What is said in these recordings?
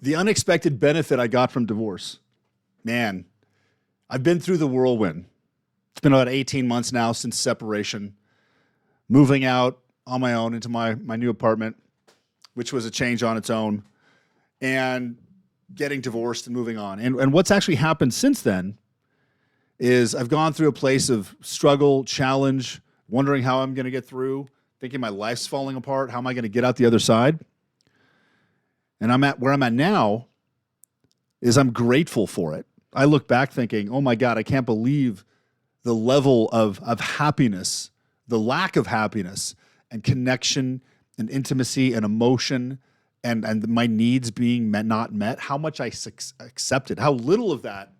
The unexpected benefit I got from divorce. Man, I've been through the whirlwind. It's been about 18 months now since separation, moving out on my own into my new apartment, which was a change on its own, and getting divorced and moving on. And what's actually happened since then is I've gone through a place of struggle, challenge, wondering how I'm going to get through, thinking my life's falling apart. How am I going to get out the other side? And where I'm at now is I'm grateful for it. I look back thinking, oh my God, I can't believe the level of happiness, the lack of happiness and connection and intimacy and emotion and my needs being not met, how much I accepted, how little of that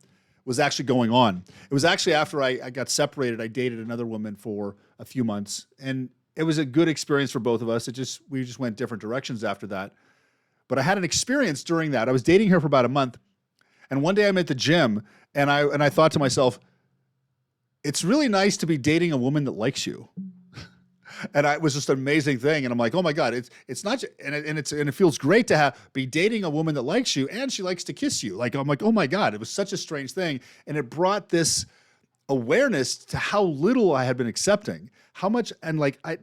was actually going on. It was actually after I got separated, I dated another woman for a few months, and it was a good experience for both of us. We just went different directions after that. But I had an experience during that. I was dating her for about a month, and one day I'm at the gym, and I thought to myself, it's really nice to be dating a woman that likes you. And it was just an amazing thing. And I'm like, oh my God, it's not, and it feels great to be dating a woman that likes you and she likes to kiss you. Like, I'm like, oh my God, it was such a strange thing. And it brought this awareness to how little I had been accepting, how much, and like I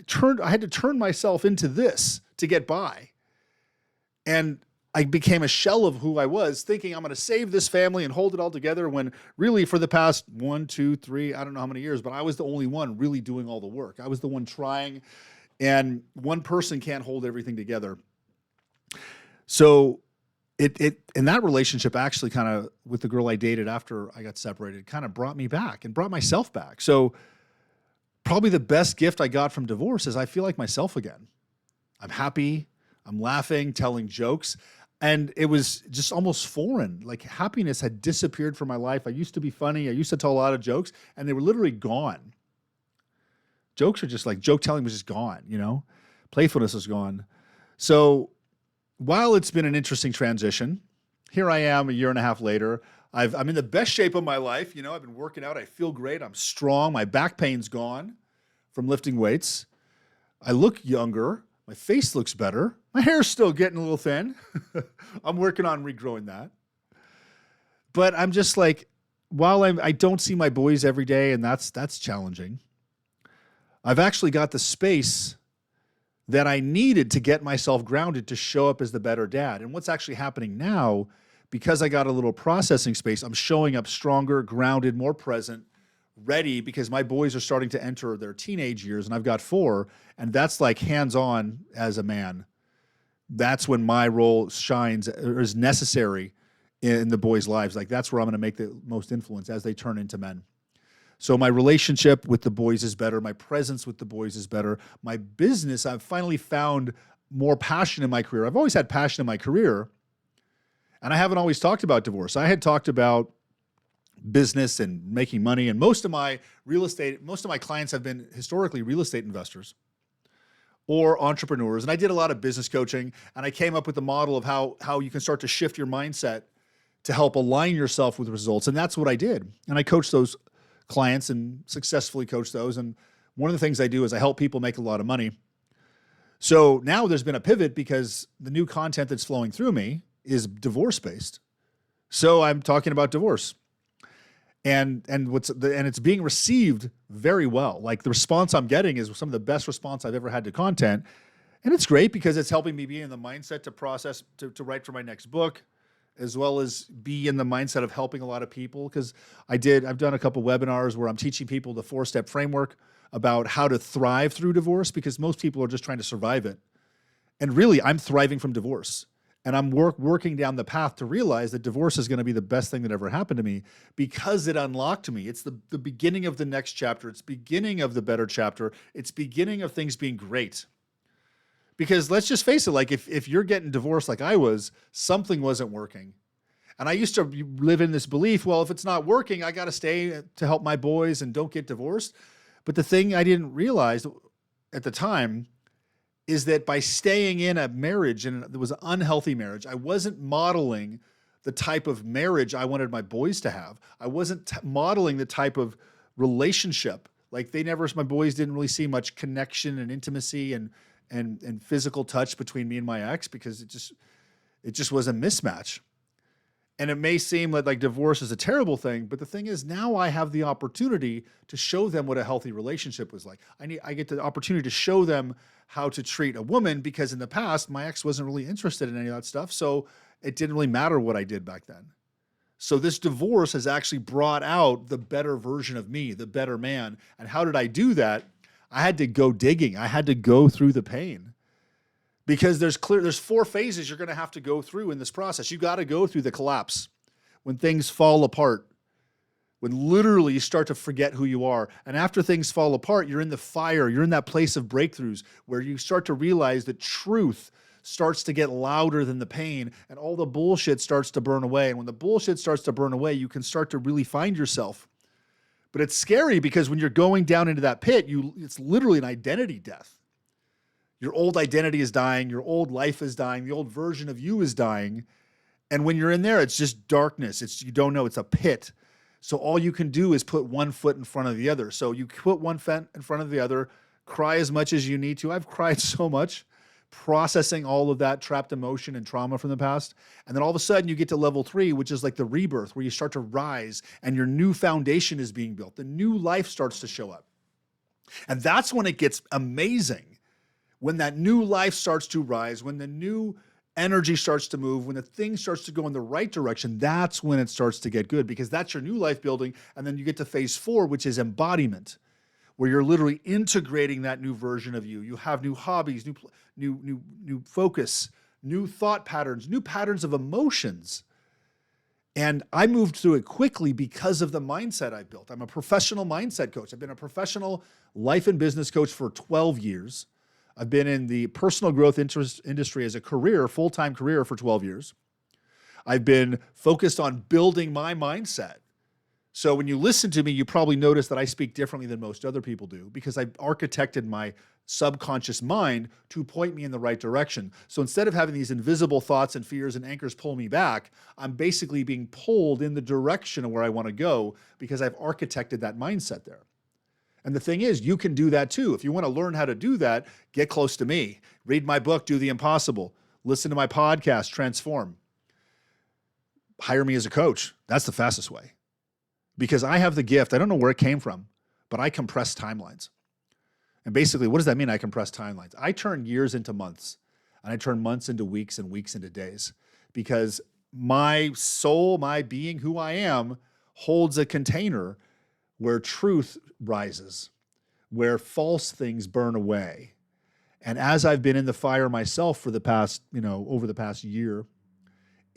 had to turn myself into this to get by. And I became a shell of who I was, thinking I'm going to save this family and hold it all together, when really for the past 1, 2, 3, I don't know how many years, but I was the only one really doing all the work. I was the one trying, and one person can't hold everything together. So in that relationship, actually kind of with the girl I dated after I got separated, kind of brought me back and brought myself back. So probably the best gift I got from divorce is I feel like myself again. I'm happy. I'm laughing, telling jokes. And it was just almost foreign. Like happiness had disappeared from my life. I used to be funny. I used to tell a lot of jokes, and they were literally gone. Jokes are just like, joke telling was just gone, you know? Playfulness is gone. So while it's been an interesting transition, here I am a year and a half later. I'm in the best shape of my life. You know, I've been working out. I feel great. I'm strong. My back pain's gone from lifting weights. I look younger. My face looks better. My hair's still getting a little thin. I'm working on regrowing that. But I'm just like, while I don't see my boys every day, and that's challenging, I've actually got the space that I needed to get myself grounded to show up as the better dad. And what's actually happening now, because I got a little processing space, I'm showing up stronger, grounded, more present, ready, because my boys are starting to enter their teenage years, and I've got 4, and that's like hands-on as a man. That's when my role shines or is necessary in the boys' lives. Like that's where I'm going to make the most influence as they turn into men. So my relationship with the boys is better. My presence with the boys is better. My business, I've finally found more passion in my career. I've always had passion in my career, and I haven't always talked about divorce. I had talked about business and making money, and most of my clients have been historically real estate investors or entrepreneurs. And I did a lot of business coaching, and I came up with the model of how you can start to shift your mindset to help align yourself with results. And that's what I did. And I coached those clients and successfully coached those. And one of the things I do is I help people make a lot of money. So now there's been a pivot because the new content that's flowing through me is divorce-based. So I'm talking about divorce. And it's being received very well. Like the response I'm getting is some of the best response I've ever had to content. And it's great because it's helping me be in the mindset to process, to write for my next book, as well as be in the mindset of helping a lot of people. Because I've done a couple webinars where I'm teaching people the 4-step framework about how to thrive through divorce, because most people are just trying to survive it. And really, I'm thriving from divorce. And I'm working down the path to realize that divorce is going to be the best thing that ever happened to me, because it unlocked me. It's the beginning of the next chapter. It's beginning of the better chapter. It's beginning of things being great. Because let's just face it, like if you're getting divorced like I was, something wasn't working. And I used to live in this belief, well, if it's not working, I got to stay to help my boys and don't get divorced. But the thing I didn't realize at the time is that by staying in a marriage, and it was an unhealthy marriage, I wasn't modeling the type of marriage I wanted my boys to have. I wasn't modeling the type of relationship. Like my boys didn't really see much connection and intimacy and physical touch between me and my ex, because It just was a mismatch. And it may seem like divorce is a terrible thing, but the thing is now I have the opportunity to show them what a healthy relationship was like. I get the opportunity to show them how to treat a woman, because in the past, my ex wasn't really interested in any of that stuff. So it didn't really matter what I did back then. So this divorce has actually brought out the better version of me, the better man. And how did I do that? I had to go digging. I had to go through the pain. Because there's 4 phases you're going to have to go through in this process. You got to go through the collapse, when things fall apart, when literally you start to forget who you are. And after things fall apart, you're in the fire. You're in that place of breakthroughs where you start to realize that truth starts to get louder than the pain, and all the bullshit starts to burn away. And when the bullshit starts to burn away, you can start to really find yourself. But it's scary, because when you're going down into that pit, it's literally an identity death. Your old identity is dying. Your old life is dying. The old version of you is dying. And when you're in there, it's just darkness. You don't know. It's a pit. So all you can do is put one foot in front of the other. So you put one foot in front of the other, cry as much as you need to. I've cried so much, processing all of that trapped emotion and trauma from the past. And then all of a sudden you get to level 3, which is like the rebirth, where you start to rise and your new foundation is being built. The new life starts to show up. And that's when it gets amazing. When that new life starts to rise, when the new energy starts to move, when the thing starts to go in the right direction, that's when it starts to get good, because that's your new life building. And then you get to phase 4, which is embodiment, where you're literally integrating that new version of you. You have new hobbies, new focus, new thought patterns, new patterns of emotions. And I moved through it quickly because of the mindset I built. I'm a professional mindset coach. I've been a professional life and business coach for 12 years. I've been in the personal growth industry as a career, full-time career, for 12 years. I've been focused on building my mindset. So when you listen to me, you probably notice that I speak differently than most other people do, because I've architected my subconscious mind to point me in the right direction. So instead of having these invisible thoughts and fears and anchors pull me back, I'm basically being pulled in the direction of where I want to go, because I've architected that mindset there. And the thing is, you can do that too. If you want to learn how to do that, get close to me. Read my book, Do the Impossible. Listen to my podcast, Transform. Hire me as a coach. That's the fastest way. Because I have the gift. I don't know where it came from, but I compress timelines. And basically, what does that mean, I compress timelines? I turn years into months, and I turn months into weeks and weeks into days, because my soul, my being, who I am, holds a container where truth rises, where false things burn away. And as I've been in the fire myself for the past, over the past year,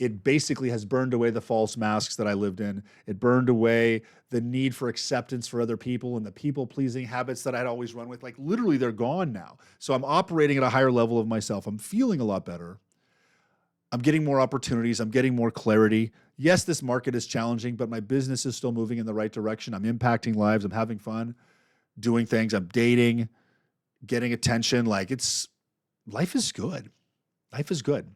it basically has burned away the false masks that I lived in. It burned away the need for acceptance for other people and the people-pleasing habits that I'd always run with. Like, literally, they're gone now. So I'm operating at a higher level of myself. I'm feeling a lot better. I'm getting more opportunities. I'm getting more clarity. Yes, this market is challenging, but my business is still moving in the right direction. I'm impacting lives. I'm having fun doing things. I'm dating, getting attention. Life is good. Life is good.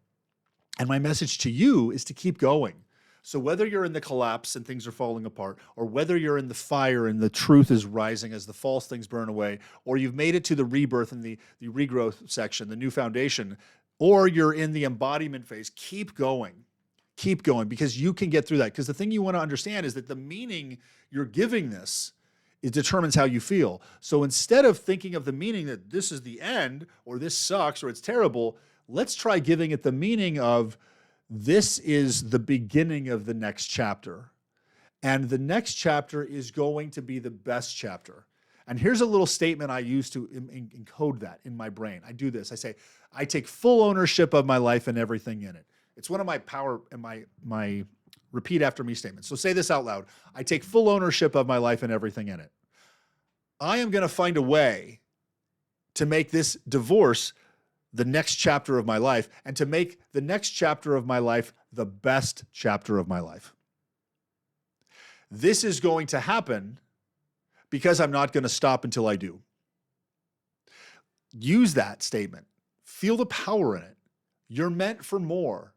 And my message to you is to keep going. So whether you're in the collapse and things are falling apart, or whether you're in the fire and the truth is rising as the false things burn away, or you've made it to the rebirth and the regrowth section, the new foundation, or you're in the embodiment phase, keep going. Keep going, because you can get through that. Because the thing you want to understand is that the meaning you're giving this, it determines how you feel. So instead of thinking of the meaning that this is the end, or this sucks, or it's terrible, let's try giving it the meaning of this is the beginning of the next chapter. And the next chapter is going to be the best chapter. And here's a little statement I use to encode that in my brain. I do this. I say, I take full ownership of my life and everything in it. It's one of my power and my repeat after me statements. So say this out loud. I take full ownership of my life and everything in it. I am going to find a way to make this divorce the next chapter of my life, and to make the next chapter of my life the best chapter of my life. This is going to happen because I'm not going to stop until I do. Use that statement. Feel the power in it. You're meant for more.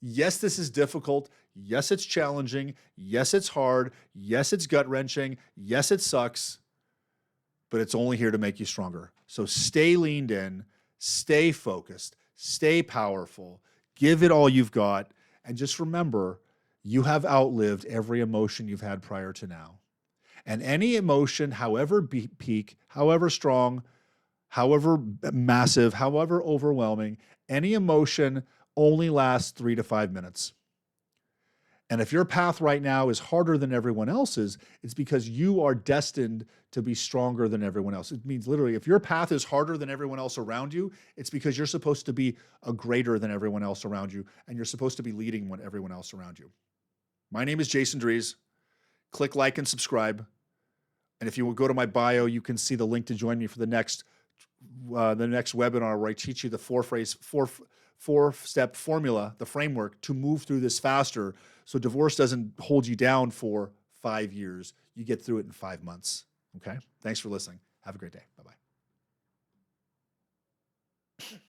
Yes, this is difficult. Yes, it's challenging. Yes, it's hard. Yes, it's gut-wrenching. Yes, it sucks. But it's only here to make you stronger. So stay leaned in. Stay focused, stay powerful, Give it all you've got. And just remember, you have outlived every emotion you've had prior to now. And any emotion, however peak, however strong, however massive, however overwhelming, any emotion only lasts 3 to 5 minutes. And if your path right now is harder than everyone else's, it's because you are destined to be stronger than everyone else. It means literally, if your path is harder than everyone else around you, it's because you're supposed to be a greater than everyone else around you, and you're supposed to be leading everyone else around you. My name is Jason Drees. Click like and subscribe. And if you will go to my bio, you can see the link to join me for the next webinar where I teach you the four-step formula, the framework to move through this faster so divorce doesn't hold you down for 5 years. You get through it in 5 months. Okay? Thanks for listening. Have a great day. Bye-bye.